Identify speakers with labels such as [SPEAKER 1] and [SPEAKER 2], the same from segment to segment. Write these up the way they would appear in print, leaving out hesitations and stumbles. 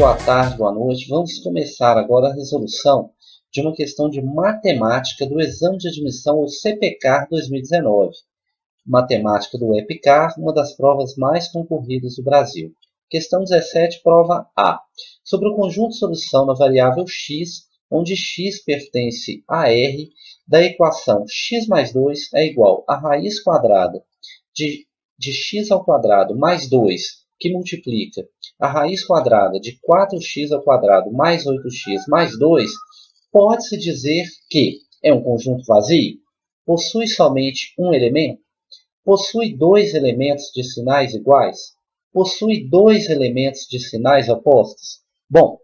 [SPEAKER 1] boa tarde, boa noite. Vamos começar agora a resolução de uma questão de matemática do Exame de Admissão ao CPCAR 2019. Matemática do EPICAR, uma das provas mais concorridas do Brasil. Questão 17, prova A. Sobre o conjunto de solução na variável x, onde x pertence a R, da equação x mais 2 é igual a raiz quadrada de x ao quadrado mais 2, que multiplica a raiz quadrada de 4x ao quadrado mais 8x mais 2, pode-se dizer que é um conjunto vazio? Possui somente um elemento? Possui dois elementos de sinais iguais? Possui dois elementos de sinais opostos? Bom,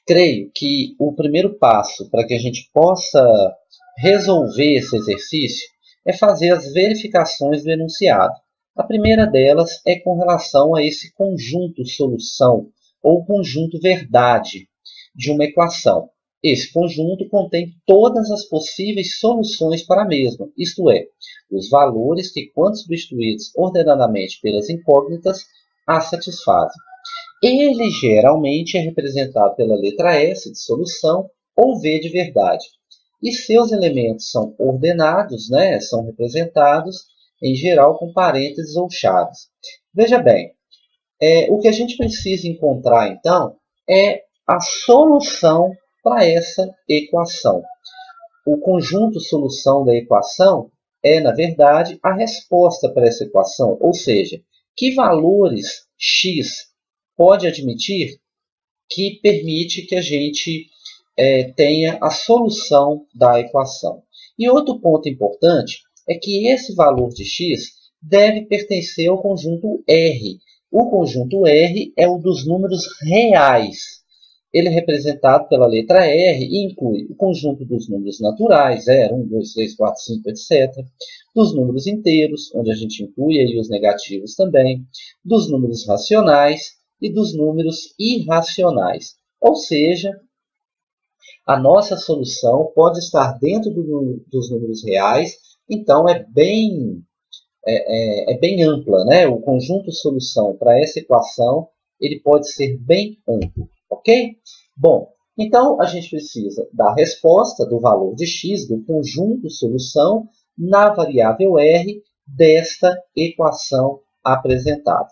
[SPEAKER 1] creio que o primeiro passo para que a gente possa resolver esse exercício é fazer as verificações do enunciado. A primeira delas é com relação a esse conjunto solução ou conjunto verdade de uma equação. Esse conjunto contém todas as possíveis soluções para a mesma, isto é, os valores que, quando substituídos ordenadamente pelas incógnitas, a satisfazem. Ele geralmente é representado pela letra S de solução ou V de verdade. E seus elementos são ordenados, são representados, em geral, com parênteses ou chaves. Veja bem, o que a gente precisa encontrar, então, é a solução para essa equação. O conjunto solução da equação é, na verdade, a resposta para essa equação, ou seja, que valores x pode admitir que permite que a gente tenha a solução da equação. E outro ponto importante é que esse valor de x deve pertencer ao conjunto R. O conjunto R é o dos números reais. Ele é representado pela letra R e inclui o conjunto dos números naturais, 0, 1, 2, 3, 4, 5, etc. Dos números inteiros, onde a gente inclui aí os negativos também. Dos números racionais e dos números irracionais. Ou seja, a nossa solução pode estar dentro dos números reais, então é bem ampla, O conjunto solução para essa equação ele pode ser bem amplo, ok? Bom, então a gente precisa da resposta do valor de x, do conjunto solução, na variável R desta equação apresentada.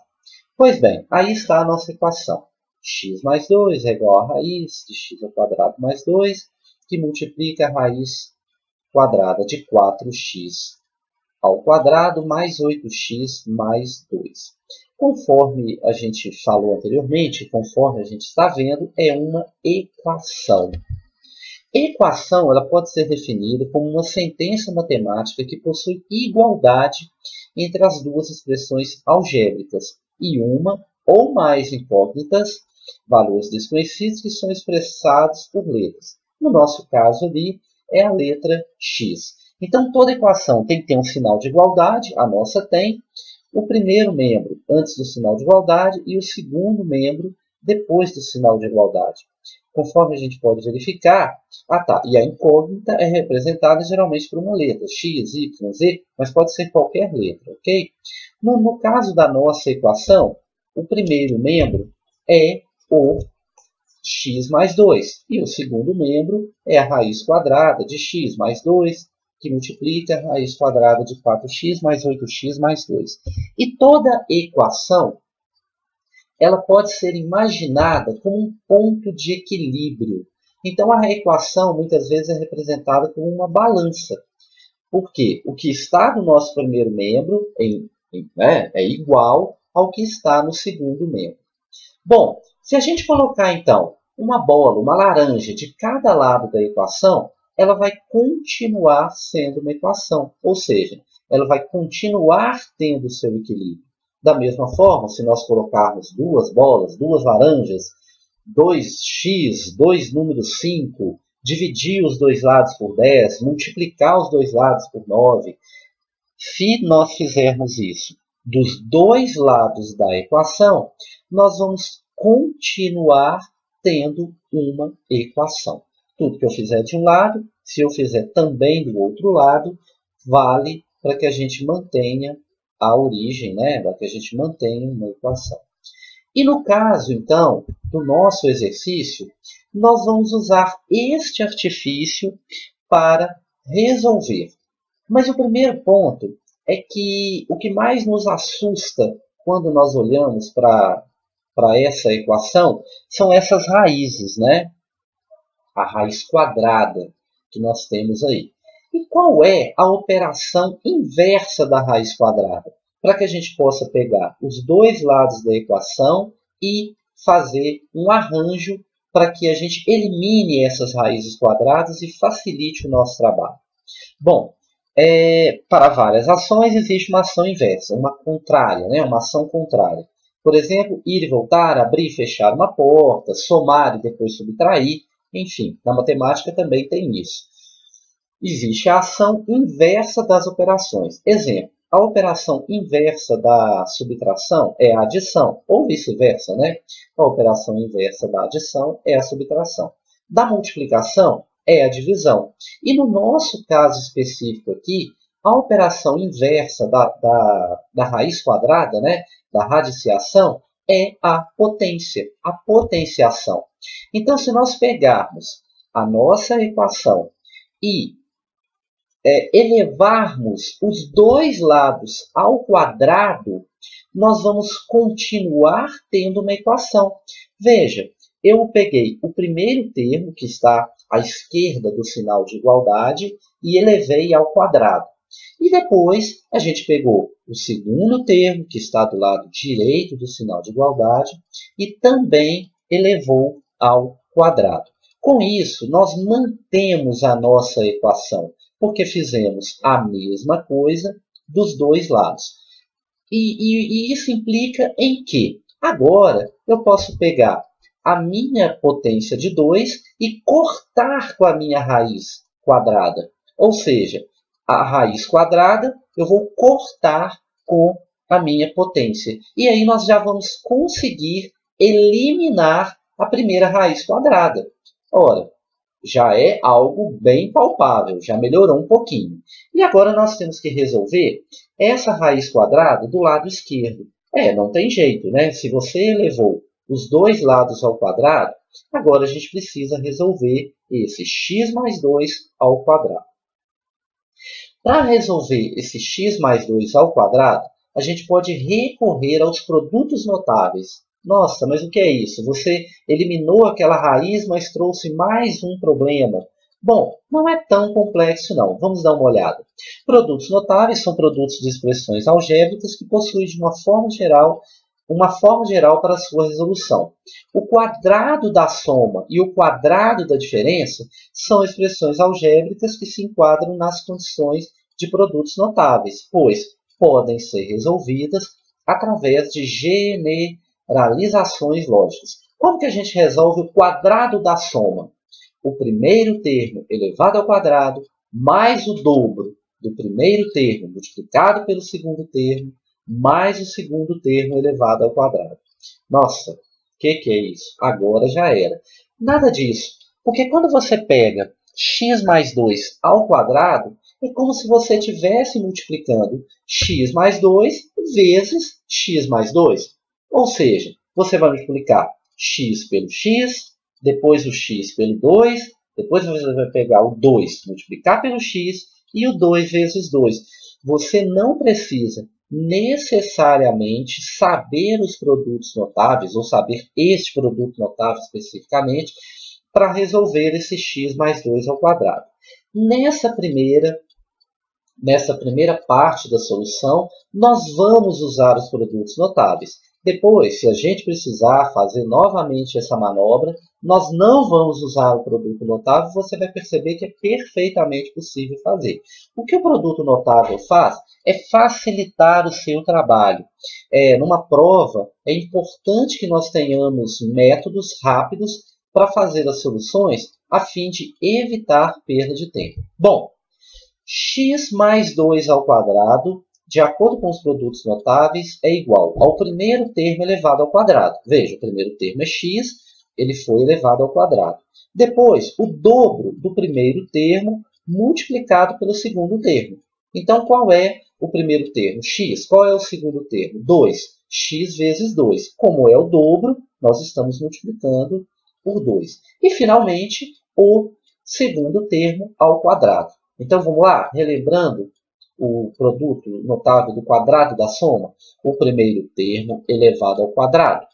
[SPEAKER 1] Pois bem, aí está a nossa equação. X mais 2 é igual a raiz de x ao quadrado mais 2, que multiplica a raiz quadrada de 4x ao quadrado mais 8x mais 2. Conforme a gente falou anteriormente, conforme a gente está vendo, é uma equação. Equação ela pode ser definida como uma sentença matemática que possui igualdade entre as duas expressões algébricas e uma ou mais incógnitas, valores desconhecidos que são expressados por letras. No nosso caso ali é a letra x. Então toda equação tem que ter um sinal de igualdade, a nossa tem, o primeiro membro antes do sinal de igualdade e o segundo membro depois do sinal de igualdade. Conforme a gente pode verificar, e a incógnita é representada geralmente por uma letra, x, y, z, mas pode ser qualquer letra, ok? No caso da nossa equação, o primeiro membro é o x mais 2, e o segundo membro é a raiz quadrada de x mais 2, que multiplica a raiz quadrada de 4x mais 8x mais 2. E toda equação ela pode ser imaginada como um ponto de equilíbrio. Então, a equação muitas vezes é representada como uma balança. Porque o que está no nosso primeiro membro é igual ao que está no segundo membro. Bom, se a gente colocar, então, uma bola, uma laranja de cada lado da equação, ela vai continuar sendo uma equação. Ou seja, ela vai continuar tendo seu equilíbrio. Da mesma forma, se nós colocarmos duas bolas, duas laranjas, 2x, dois números 5, dividir os dois lados por 10, multiplicar os dois lados por 9, se nós fizermos isso dos dois lados da equação, nós vamos continuar tendo uma equação. Tudo que eu fizer de um lado, se eu fizer também do outro lado, vale para que a gente mantenha a origem, para que a gente mantenha uma equação. E no caso, então, do nosso exercício, nós vamos usar este artifício para resolver. Mas o primeiro ponto é que o que mais nos assusta quando nós olhamos para essa equação são essas raízes, né? A raiz quadrada que nós temos aí. E qual é a operação inversa da raiz quadrada? Para que a gente possa pegar os dois lados da equação e fazer um arranjo para que a gente elimine essas raízes quadradas e facilite o nosso trabalho. Bom, para várias ações existe uma ação inversa, uma contrária, né? Uma ação contrária. Por exemplo, ir e voltar, abrir e fechar uma porta, somar e depois subtrair. Enfim, na matemática também tem isso. Existe a ação inversa das operações. Exemplo, a operação inversa da subtração é a adição, ou vice-versa, né? A operação inversa da adição é a subtração. Da multiplicação é a divisão. E no nosso caso específico aqui, a operação inversa da raiz quadrada, né? Da radiciação, é a potência, a potenciação. Então, se nós pegarmos a nossa equação e elevarmos os dois lados ao quadrado, nós vamos continuar tendo uma equação. Veja, eu peguei o primeiro termo, que está à esquerda do sinal de igualdade, e elevei ao quadrado. E depois a gente pegou o segundo termo, que está do lado direito do sinal de igualdade, e também elevou ao quadrado. Com isso, nós mantemos a nossa equação, porque fizemos a mesma coisa dos dois lados. E isso implica em que agora eu posso pegar a minha potência de 2 e cortar com a minha raiz quadrada. Ou seja, a raiz quadrada eu vou cortar com a minha potência. E aí nós já vamos conseguir eliminar a primeira raiz quadrada. Ora, já é algo bem palpável, já melhorou um pouquinho. E agora nós temos que resolver essa raiz quadrada do lado esquerdo. Não tem jeito, né? Se você elevou os dois lados ao quadrado, agora a gente precisa resolver esse x mais 2 ao quadrado. Para resolver esse x mais 2 ao quadrado, a gente pode recorrer aos produtos notáveis. Nossa, mas o que é isso? Você eliminou aquela raiz, mas trouxe mais um problema. Bom, não é tão complexo não. Vamos dar uma olhada. Produtos notáveis são produtos de expressões algébricas que possuem de uma forma geral para a sua resolução. O quadrado da soma e o quadrado da diferença são expressões algébricas que se enquadram nas condições de produtos notáveis, pois podem ser resolvidas através de generalizações lógicas. Como que a gente resolve o quadrado da soma? O primeiro termo elevado ao quadrado mais o dobro do primeiro termo multiplicado pelo segundo termo mais o segundo termo elevado ao quadrado. Nossa, o que é isso? Agora já era. Nada disso, porque quando você pega x mais 2 ao quadrado, é como se você estivesse multiplicando x mais 2 vezes x mais 2. Ou seja, você vai multiplicar x pelo x, depois o x pelo 2, depois você vai pegar o 2, multiplicar pelo x e o 2 vezes 2. Você não precisa necessariamente saber os produtos notáveis, ou saber este produto notável especificamente, para resolver esse x mais 2 ao quadrado. Nessa primeira parte da solução, nós vamos usar os produtos notáveis. Depois, se a gente precisar fazer novamente essa manobra, nós não vamos usar o produto notável, você vai perceber que é perfeitamente possível fazer. O que o produto notável faz é facilitar o seu trabalho. Numa prova, é importante que nós tenhamos métodos rápidos para fazer as soluções, a fim de evitar perda de tempo. Bom, x mais 2 ao quadrado, de acordo com os produtos notáveis, é igual ao primeiro termo elevado ao quadrado. Veja, o primeiro termo é x, ele foi elevado ao quadrado. Depois, o dobro do primeiro termo multiplicado pelo segundo termo. Então, qual é o primeiro termo? X. Qual é o segundo termo? 2. x vezes 2. Como é o dobro, nós estamos multiplicando por 2. E, finalmente, o segundo termo ao quadrado. Então, vamos lá, relembrando o produto notável do quadrado da soma. O primeiro termo elevado ao quadrado,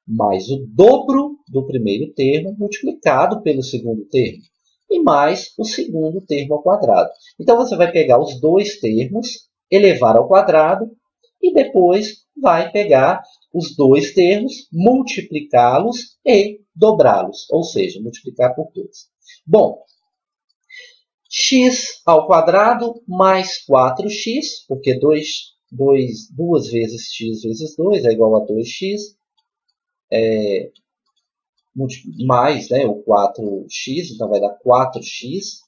[SPEAKER 1] mais o dobro do primeiro termo multiplicado pelo segundo termo, e mais o segundo termo ao quadrado. Então, você vai pegar os dois termos, elevar ao quadrado, e depois vai pegar os dois termos, multiplicá-los e dobrá-los, ou seja, multiplicar por 2. Bom, x ao quadrado mais 4x, porque 2 vezes x vezes 2 é igual a 2x, mais o 4x, então vai dar 4x,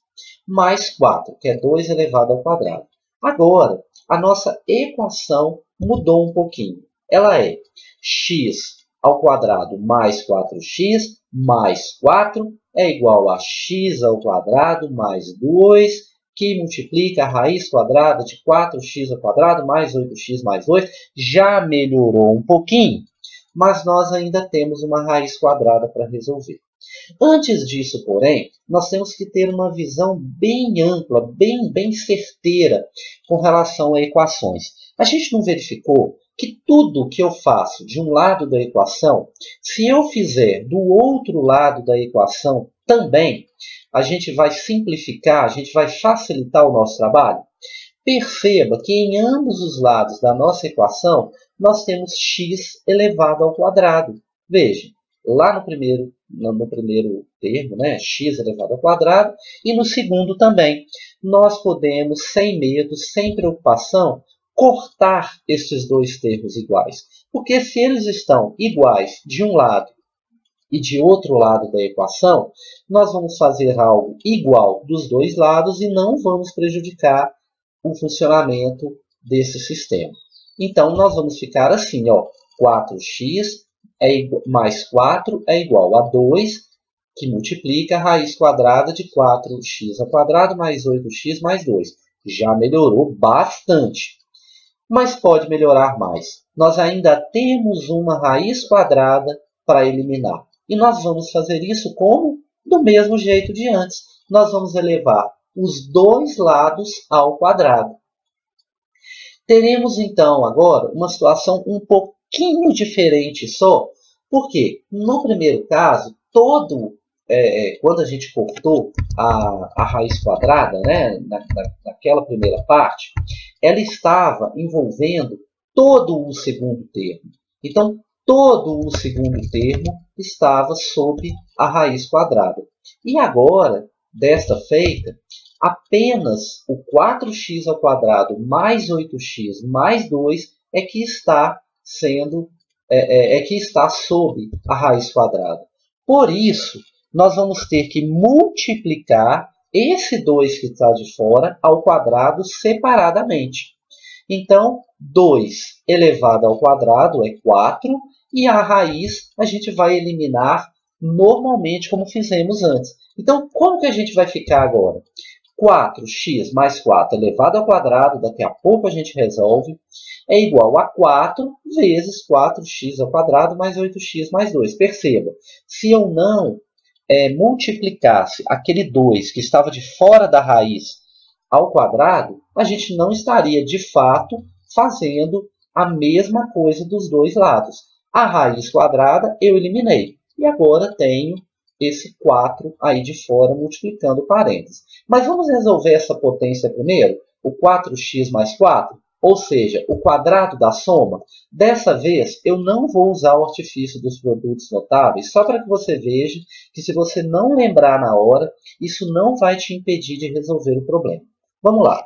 [SPEAKER 1] mais 4, que é 2 elevado ao quadrado. Agora, a nossa equação mudou um pouquinho. Ela é x ao quadrado mais 4x mais 4 é igual a x ao quadrado mais 2, que multiplica a raiz quadrada de 4x ao quadrado mais 8x mais 2. Já melhorou um pouquinho, mas nós ainda temos uma raiz quadrada para resolver. Antes disso, porém, nós temos que ter uma visão bem ampla, bem certeira com relação a equações. A gente não verificou que tudo que eu faço de um lado da equação, se eu fizer do outro lado da equação também, a gente vai simplificar, a gente vai facilitar o nosso trabalho? Perceba que em ambos os lados da nossa equação, nós temos x elevado ao quadrado. Veja, lá no primeiro termo, x elevado ao quadrado, e no segundo também. Nós podemos, sem medo, sem preocupação, cortar esses dois termos iguais. Porque se eles estão iguais de um lado e de outro lado da equação, nós vamos fazer algo igual dos dois lados e não vamos prejudicar o funcionamento desse sistema. Então, nós vamos ficar assim, 4x mais 4 é igual a 2, que multiplica a raiz quadrada de 4x ao quadrado mais 8x mais 2. Já melhorou bastante, mas pode melhorar mais. Nós ainda temos uma raiz quadrada para eliminar. E nós vamos fazer isso como? Do mesmo jeito de antes. Nós vamos elevar os dois lados ao quadrado. Teremos, então, agora uma situação um pouquinho diferente só, porque no primeiro caso, quando a gente cortou a raiz quadrada, naquela primeira parte, ela estava envolvendo todo o segundo termo. Então, todo o segundo termo estava sob a raiz quadrada. E agora, desta feita, apenas o 4x ao quadrado mais 8x mais 2 é que está sob a raiz quadrada. Por isso, nós vamos ter que multiplicar esse 2 que está de fora ao quadrado separadamente. Então, 2 elevado ao quadrado é 4, e a raiz a gente vai eliminar normalmente como fizemos antes. Então, como que a gente vai ficar agora? 4x mais 4 elevado ao quadrado, daqui a pouco a gente resolve, é igual a 4 vezes 4x ao quadrado mais 8x mais 2. Perceba, se eu não multiplicasse aquele 2 que estava de fora da raiz ao quadrado, a gente não estaria, de fato, fazendo a mesma coisa dos dois lados. A raiz quadrada eu eliminei. E agora tenho esse 4 aí de fora multiplicando parênteses. Mas vamos resolver essa potência primeiro? O 4x mais 4? Ou seja, o quadrado da soma. Dessa vez, eu não vou usar o artifício dos produtos notáveis, só para que você veja que se você não lembrar na hora, isso não vai te impedir de resolver o problema. Vamos lá.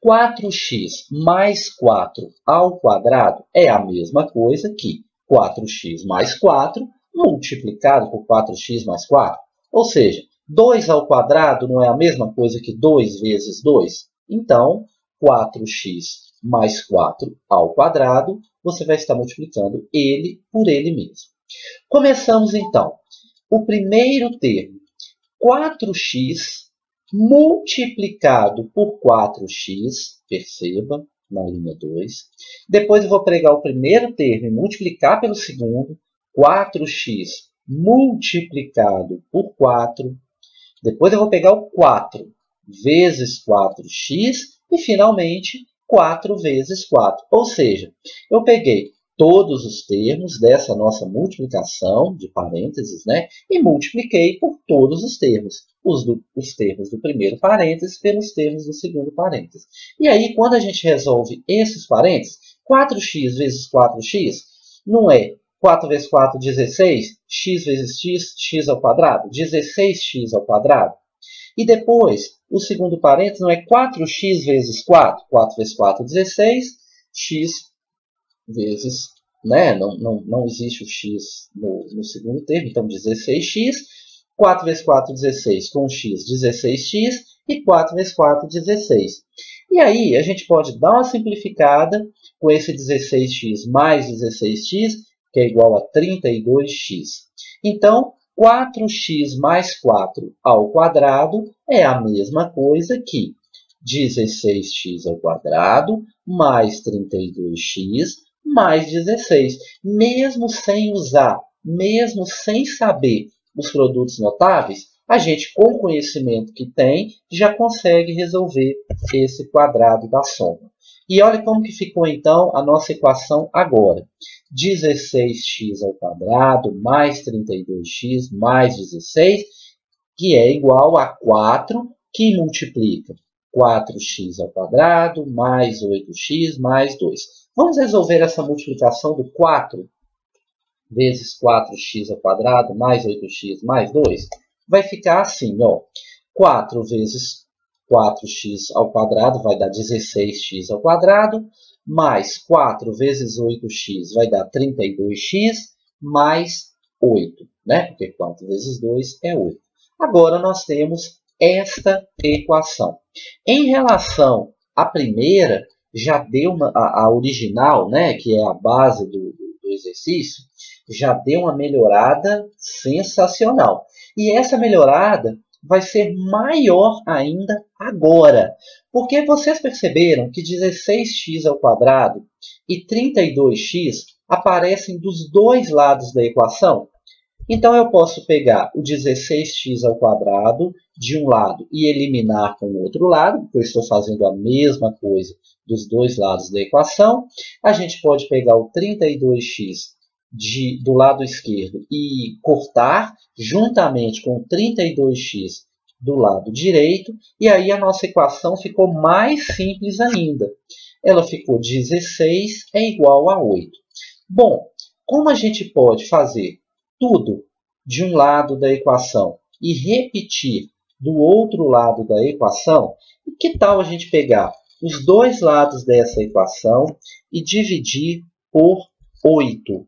[SPEAKER 1] 4x mais 4 ao quadrado é a mesma coisa que 4x mais 4 multiplicado por 4x mais 4. Ou seja, 2 ao quadrado não é a mesma coisa que 2 vezes 2? Então, 4x mais 4 ao quadrado, você vai estar multiplicando ele por ele mesmo. Começamos, então. O primeiro termo, 4x multiplicado por 4x, perceba, na linha 2. Depois eu vou pegar o primeiro termo e multiplicar pelo segundo, 4x multiplicado por 4. Depois eu vou pegar o 4 vezes 4x e, finalmente, 4 vezes 4. Ou seja, eu peguei todos os termos dessa nossa multiplicação de parênteses, né? E multipliquei por todos os termos. Os termos do primeiro parênteses pelos termos do segundo parênteses. E aí, quando a gente resolve esses parênteses, 4x vezes 4x não é 4 vezes 4, 16, x vezes x, x ao quadrado, 16x ao quadrado. E depois, o segundo parênteses não é 4x vezes 4, 4 vezes 4, 16, x vezes, né? Não existe o x no segundo termo, então 16x, 4 vezes 4, 16, com x, 16x, e 4 vezes 4, 16. E aí, a gente pode dar uma simplificada com esse 16x mais 16x, que é igual a 32x. Então, 4x mais 4 ao quadrado é a mesma coisa que 16x ao quadrado mais 32x mais 16. Mesmo sem usar, mesmo sem saber os produtos notáveis, a gente, com o conhecimento que tem, já consegue resolver esse quadrado da soma. E olha como que ficou, então, a nossa equação agora. 16x ao quadrado mais 32x mais 16, que é igual a 4, que multiplica 4x ao quadrado mais 8x mais 2. Vamos resolver essa multiplicação do 4 vezes 4x ao quadrado mais 8x mais 2? Vai ficar assim, ó. 4 vezes 4x ao quadrado vai dar 16x ao quadrado, mais 4 vezes 8x vai dar 32x, mais 8, né? Porque 4 vezes 2 é 8. Agora nós temos esta equação. Em relação à primeira, já deu a original, né? Que é a base do exercício, já deu uma melhorada sensacional. E essa melhorada vai ser maior ainda agora. Porque vocês perceberam que 16x ao quadrado e 32x aparecem dos dois lados da equação? Então, eu posso pegar o 16x ao quadrado de um lado e eliminar com o outro lado, porque eu estou fazendo a mesma coisa dos dois lados da equação. A gente pode pegar o 32x do lado esquerdo e cortar juntamente com o 32x do lado direito, e aí a nossa equação ficou mais simples ainda. Ela ficou 16 é igual a 8. Bom, como a gente pode fazer tudo de um lado da equação e repetir do outro lado da equação, que tal a gente pegar os dois lados dessa equação e dividir por 8?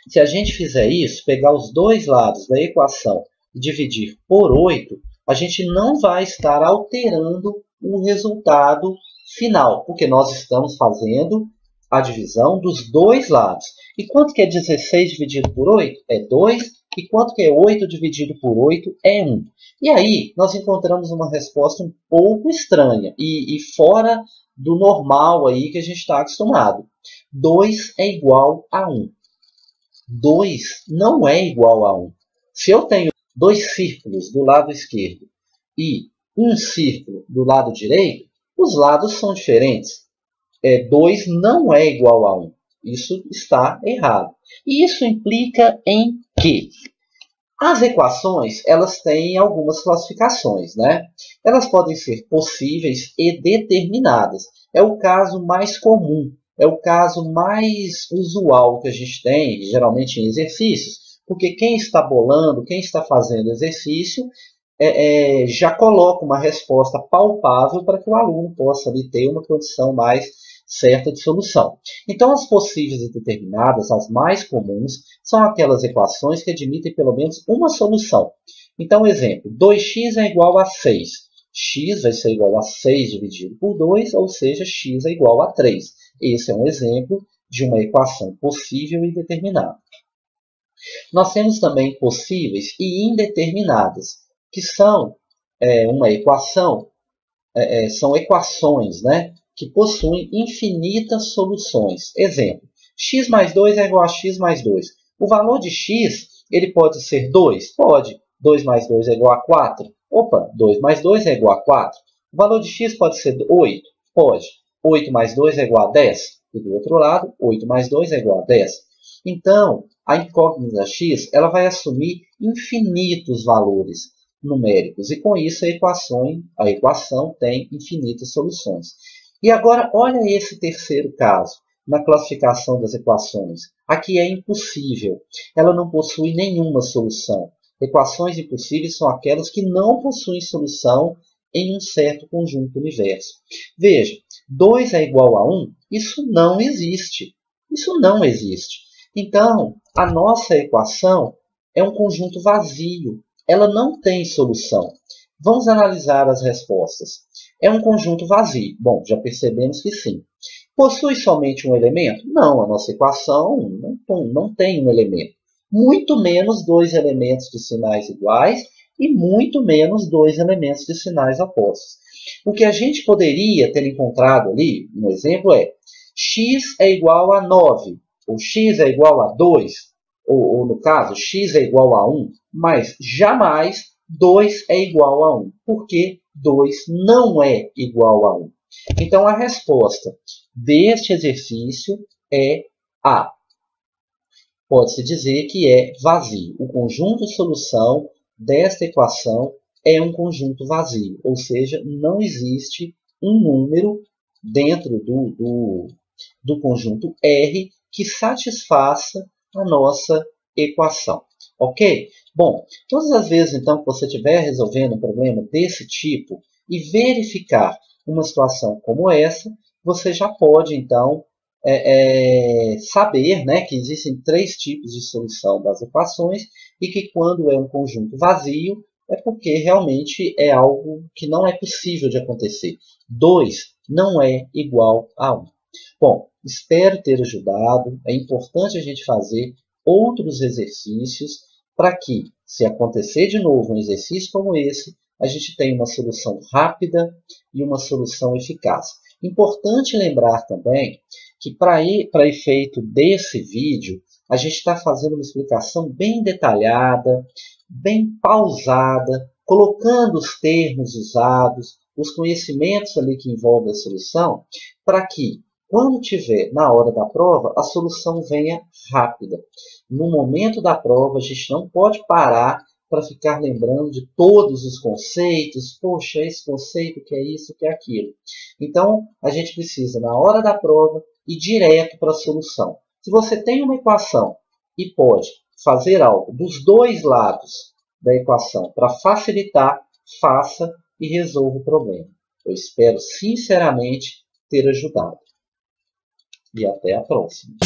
[SPEAKER 1] Se a gente fizer isso, pegar os dois lados da equação e dividir por 8, a gente não vai estar alterando o resultado final, porque nós estamos fazendo a divisão dos dois lados. E quanto que é 16 dividido por 8? É 2. E quanto que é 8 dividido por 8? É 1. E aí, nós encontramos uma resposta um pouco estranha e fora do normal aí que a gente está acostumado. 2 é igual a 1. 2 não é igual a 1. Se eu tenho dois círculos do lado esquerdo e um círculo do lado direito, os lados são diferentes. 2 não é igual a 1. Isso está errado. E isso implica em que as equações elas têm algumas classificações, né? Elas podem ser possíveis e determinadas. É o caso mais comum, é o caso mais usual que a gente tem, geralmente em exercícios, porque quem está bolando, quem está fazendo exercício, já coloca uma resposta palpável para que o aluno possa ali ter uma condição mais certa de solução. Então, as possíveis e determinadas, as mais comuns, são aquelas equações que admitem pelo menos uma solução. Então, exemplo, 2x é igual a 6. X vai ser igual a 6 dividido por 2, ou seja, x é igual a 3. Esse é um exemplo de uma equação possível e determinada. Nós temos também possíveis e indeterminadas, que são uma equação, são equações, né? que possuem infinitas soluções. Exemplo, x mais 2 é igual a x mais 2. O valor de x ele pode ser 2? Pode. 2 mais 2 é igual a 4? Opa, 2 mais 2 é igual a 4. O valor de x pode ser 8? Pode. 8 mais 2 é igual a 10? E do outro lado, 8 mais 2 é igual a 10. Então, a incógnita x ela vai assumir infinitos valores numéricos. E com isso, a equação tem infinitas soluções. E agora, olha esse terceiro caso, na classificação das equações. Aqui é impossível. Ela não possui nenhuma solução. Equações impossíveis são aquelas que não possuem solução em um certo conjunto universo. Veja, 2 é igual a 1? Isso não existe. Isso não existe. Então, a nossa equação é um conjunto vazio. Ela não tem solução. Vamos analisar as respostas. É um conjunto vazio. Bom, já percebemos que sim. Possui somente um elemento? Não, a nossa equação não tem um elemento. Muito menos dois elementos de sinais iguais e muito menos dois elementos de sinais opostos. O que a gente poderia ter encontrado ali, um exemplo é x é igual a 9, ou x é igual a 2, ou no caso, x é igual a 1, mas jamais 2 é igual a 1, porque 2 não é igual a 1. Então, a resposta deste exercício é A. Pode-se dizer que é vazio. O conjunto solução desta equação é um conjunto vazio, ou seja, não existe um número dentro do conjunto R que satisfaça a nossa equação. Ok? Bom, todas as vezes então que você estiver resolvendo um problema desse tipo e verificar uma situação como essa, você já pode então saber, né, que existem três tipos de solução das equações e que quando é um conjunto vazio é porque realmente é algo que não é possível de acontecer. 2 não é igual a 1. Bom, espero ter ajudado. É importante a gente fazer outros exercícios para que, se acontecer de novo um exercício como esse, a gente tenha uma solução rápida e uma solução eficaz. Importante lembrar também que para efeito desse vídeo, a gente está fazendo uma explicação bem detalhada, bem pausada, colocando os termos usados, os conhecimentos ali que envolvem a solução, para que, quando tiver na hora da prova, a solução venha rápida. No momento da prova, a gente não pode parar para ficar lembrando de todos os conceitos. Poxa, esse conceito que é isso, que é aquilo. Então, a gente precisa, na hora da prova, ir direto para a solução. Se você tem uma equação e pode fazer algo dos dois lados da equação para facilitar, faça e resolva o problema. Eu espero sinceramente ter ajudado. E até a próxima.